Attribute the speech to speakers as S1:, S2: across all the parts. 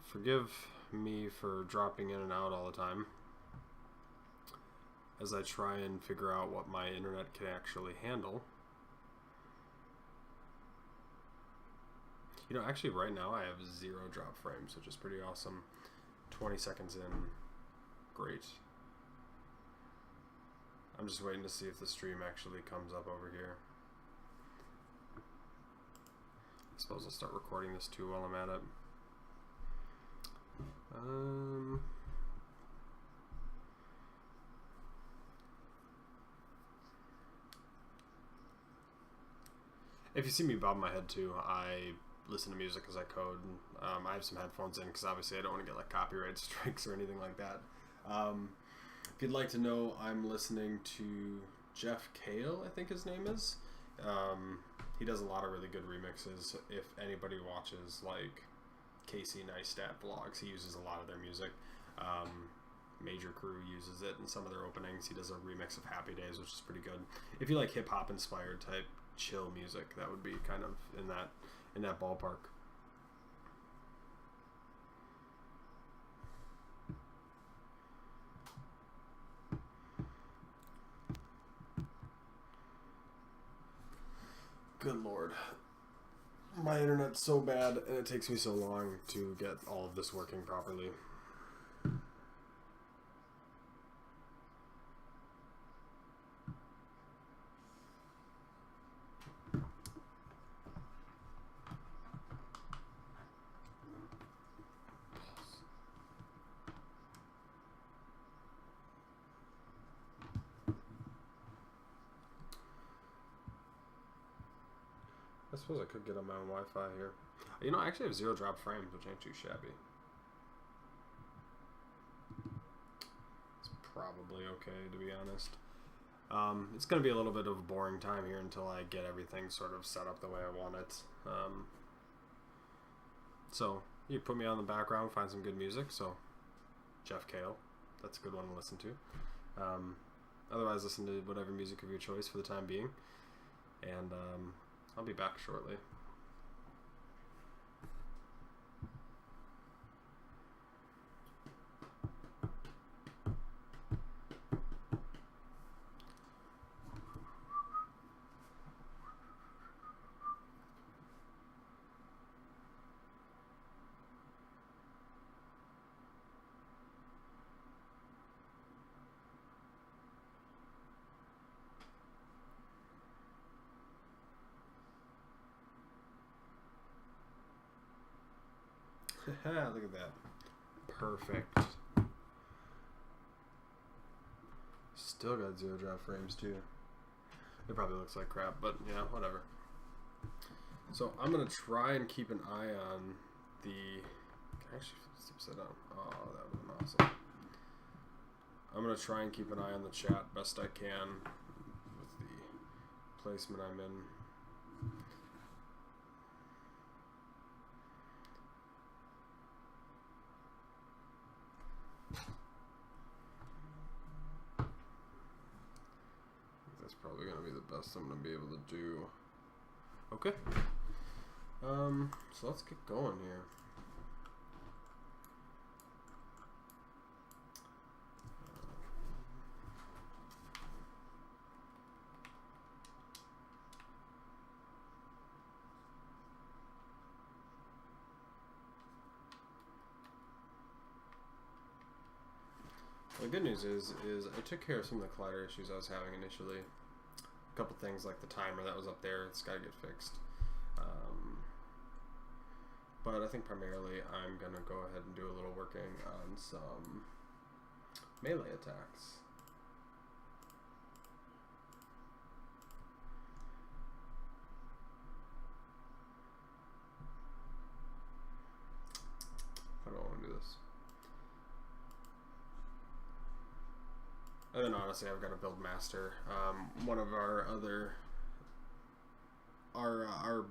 S1: Forgive me for dropping in and out all the time as I try and figure out what my internet can actually handle. You know, actually right now I have 0 drop frames, which is pretty awesome. 20 seconds in, great. I'm just waiting to see if the stream actually comes up over here. I suppose I'll start recording this too while I'm at it. If you see me bob my head too, I listen to music as I code. I have some headphones in because obviously I don't want to get like copyright strikes or anything like that. If you'd like to know, I'm listening to Jeff Kale, I think his name is. He does a lot of really good remixes. If anybody watches like Casey Neistat vlogs, he uses a lot of their music. Major Crew uses it in some of their openings. He does a remix of Happy Days, which is pretty good. If you like hip hop inspired type chill music, that would be kind of in that ballpark. Good Lord. My internet's so bad and it takes me so long to get all of this working properly. I suppose I could get on my own Wi-Fi here. You know, I actually have 0 drop frames, which ain't too shabby. It's probably okay, to be honest. It's going to be a little bit of a boring time here until I get everything sort of set up the way I want it. So, you put me on the background, find some good music. So, Jeff Kale, that's a good one to listen to. Otherwise, listen to whatever music of your choice for the time being. And I'll be back shortly. Look at that. Perfect. Still got 0 drop frames too. It probably looks like crap, but yeah, whatever. So I'm going to try and keep an eye on the... Can I actually sit down? Oh, that would have been awesome. I'm going to try and keep an eye on the chat best I can with the placement I'm in. Probably gonna be the best I'm gonna be able to do. Okay. So let's get going here. The good news is I took care of some of the collider issues I was having initially. A couple things like the timer that was up there, it's got to get fixed. But I think primarily I'm going to go ahead and do a little working on some melee attacks. How do I want to do this? And then honestly, I've got to build master. One of our other, our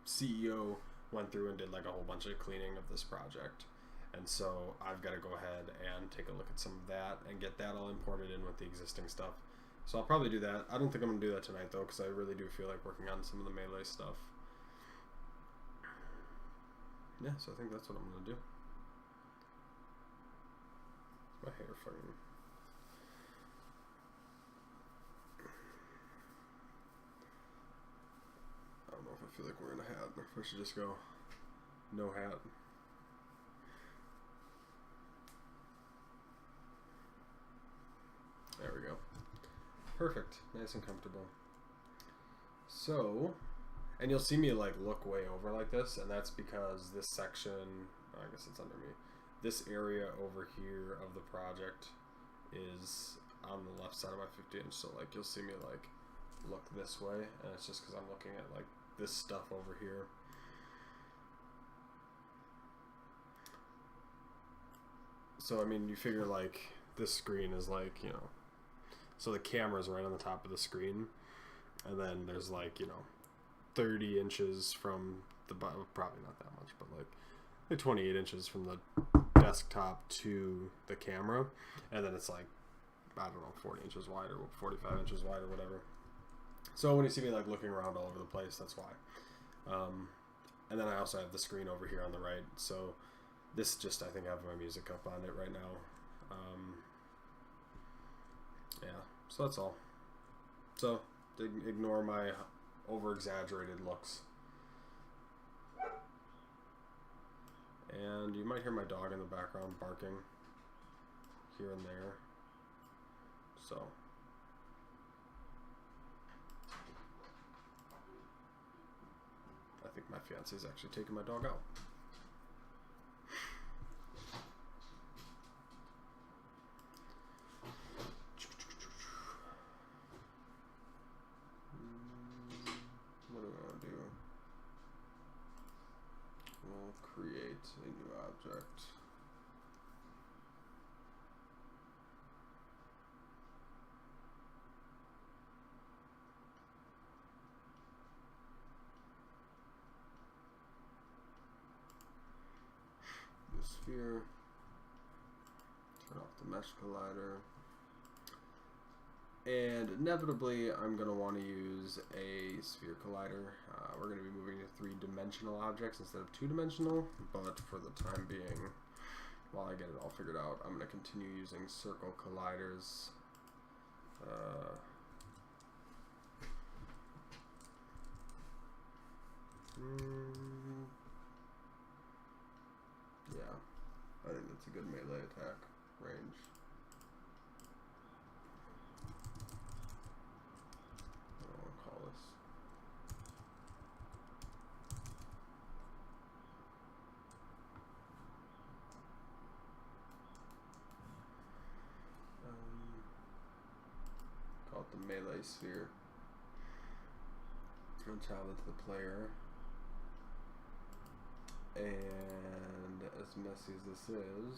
S1: CEO went through and did like a whole bunch of cleaning of this project. And so I've got to go ahead and take a look at some of that and get that all imported in with the existing stuff. So I'll probably do that. I don't think I'm going to do that tonight though, because I really do feel like working on some of the melee stuff. Yeah, so I think that's what I'm going to do. fucking... I don't know if I feel like wearing a hat, or if I should just go no hat. There we go. Perfect. Nice and comfortable. So, and you'll see me like look way over like this, and that's because this section, I guess it's under me, this area over here of the project is on the left side of my 50-inch, so like you'll see me like look this way, and it's just because I'm looking at like this stuff over here. So I mean, you figure like this screen is like, you know, so the camera's right on the top of the screen, and then there's like, you know, 30 inches from the bottom, probably not that much, but like 28 inches from the desktop to the camera, and then it's like, I don't know, 40 inches wide or 45 inches wide or whatever. So when you see me like looking around all over the place, that's why. And then I also have the screen over here on the right, so this just, I think I have my music up on it right now. Yeah, so that's all. So ignore my over-exaggerated looks. And you might hear my dog in the background barking here and there. So I think my fiance's actually taking my dog out. What do we want to do? We'll create a new object. The sphere. Turn off the mesh collider. And inevitably, I'm going to want to use a sphere collider. We're going to be moving to 3-dimensional objects instead of 2-dimensional, but for the time being, while I get it all figured out, I'm going to continue using circle colliders. Yeah, I think that's a good melee attack range. Call it the melee sphere. And child it to the player. And as messy as this is,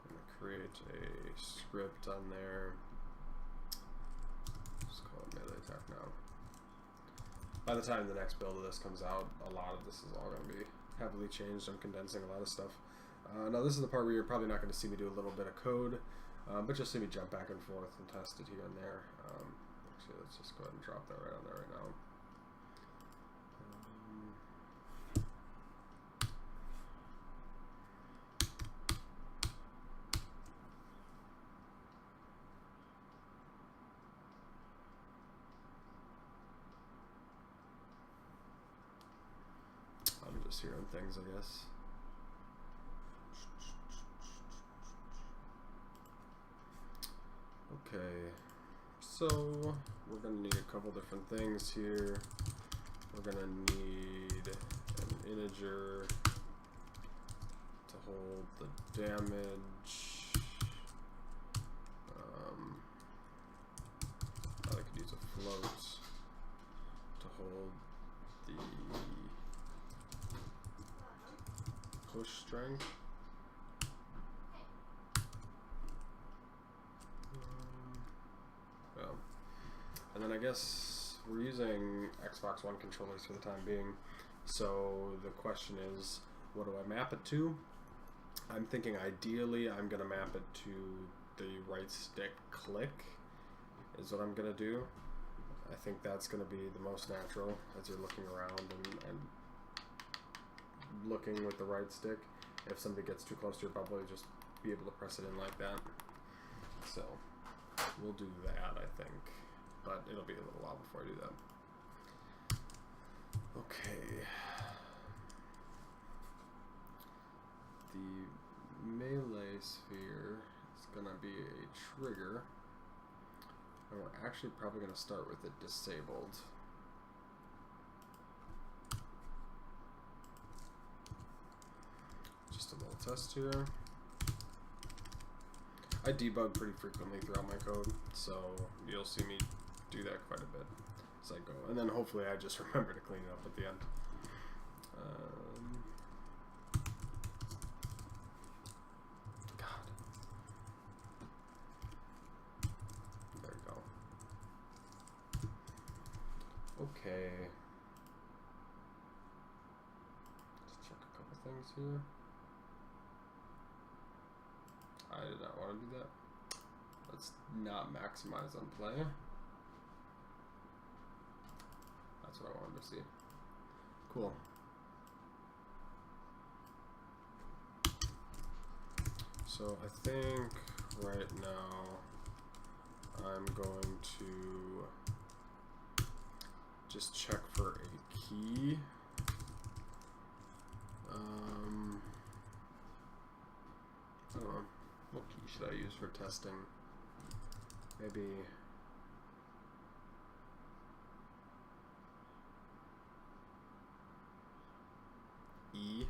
S1: I'm going to create a script on there. Just call it melee attack now. By the time the next build of this comes out, a lot of this is all going to be heavily changed. I'm condensing a lot of stuff. Now this is the part where you're probably not going to see me do a little bit of code, but just see me jump back and forth and test it here and there. Actually, let's just go ahead and drop that right on there right now. I'm just hearing things, I guess. Okay, so we're going to need a couple different things here. We're going to need an integer to hold the damage. I could use a float to hold the push strength. And then I guess we're using Xbox One controllers for the time being. So the question is, what do I map it to? I'm thinking ideally I'm going to map it to the right stick click is what I'm going to do. I think that's going to be the most natural as you're looking around and looking with the right stick. If somebody gets too close to your bubble, you just be able to press it in like that. So we'll do that, I think, but it'll be a little while before I do that. Okay. The melee sphere is going to be a trigger. And we're actually probably going to start with it disabled. Just a little test here. I debug pretty frequently throughout my code, so you'll see me do that quite a bit as I go. And then hopefully I just remember to clean it up at the end. God. There we go. Okay. Let's check a couple things here. I did not want to do that. Let's not maximize on play. That's what I wanted to see. Cool. So I think right now I'm going to just check for a key. I don't know. What key should I use for testing? Maybe E.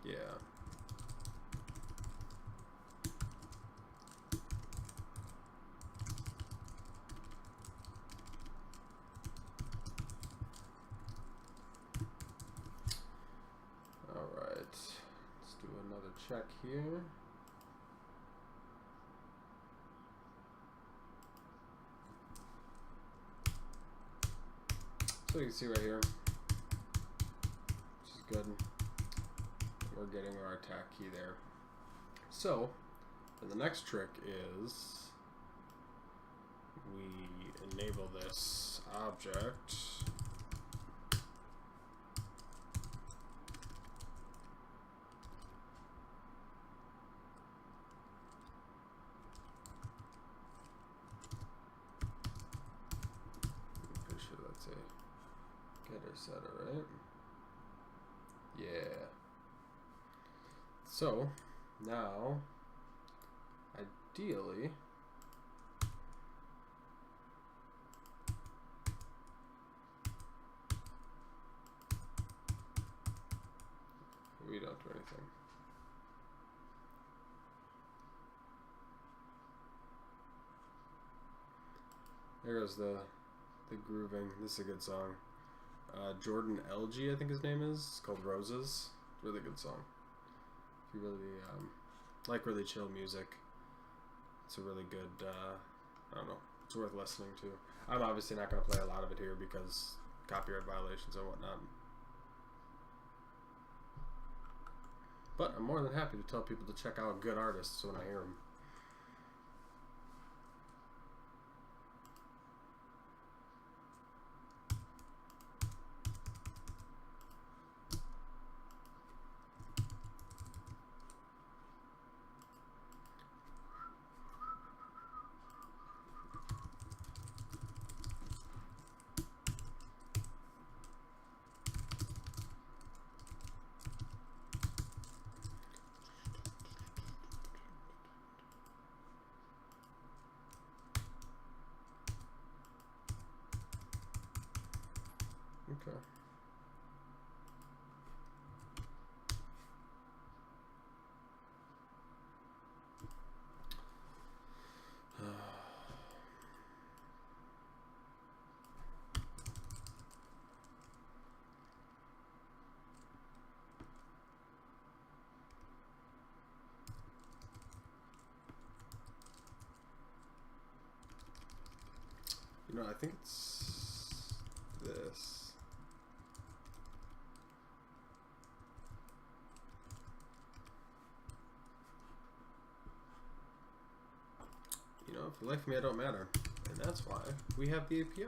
S1: Yeah. Check here. So you can see right here, which is good. We're getting our attack key there. So, and the next trick is we enable this object. Getter setter, right? Yeah. So now, ideally, we don't do anything. There goes the grooving. This is a good song. Jordan LG, I think his name is. It's called Roses. Really good song. If you really like really chill music, it's a really good, I don't know, it's worth listening to. I'm obviously not going to play a lot of it here because copyright violations and whatnot. But I'm more than happy to tell people to check out good artists when I hear them. Okay. You know, I think it's this. You know, for the life of me, I don't matter. And that's why we have the API.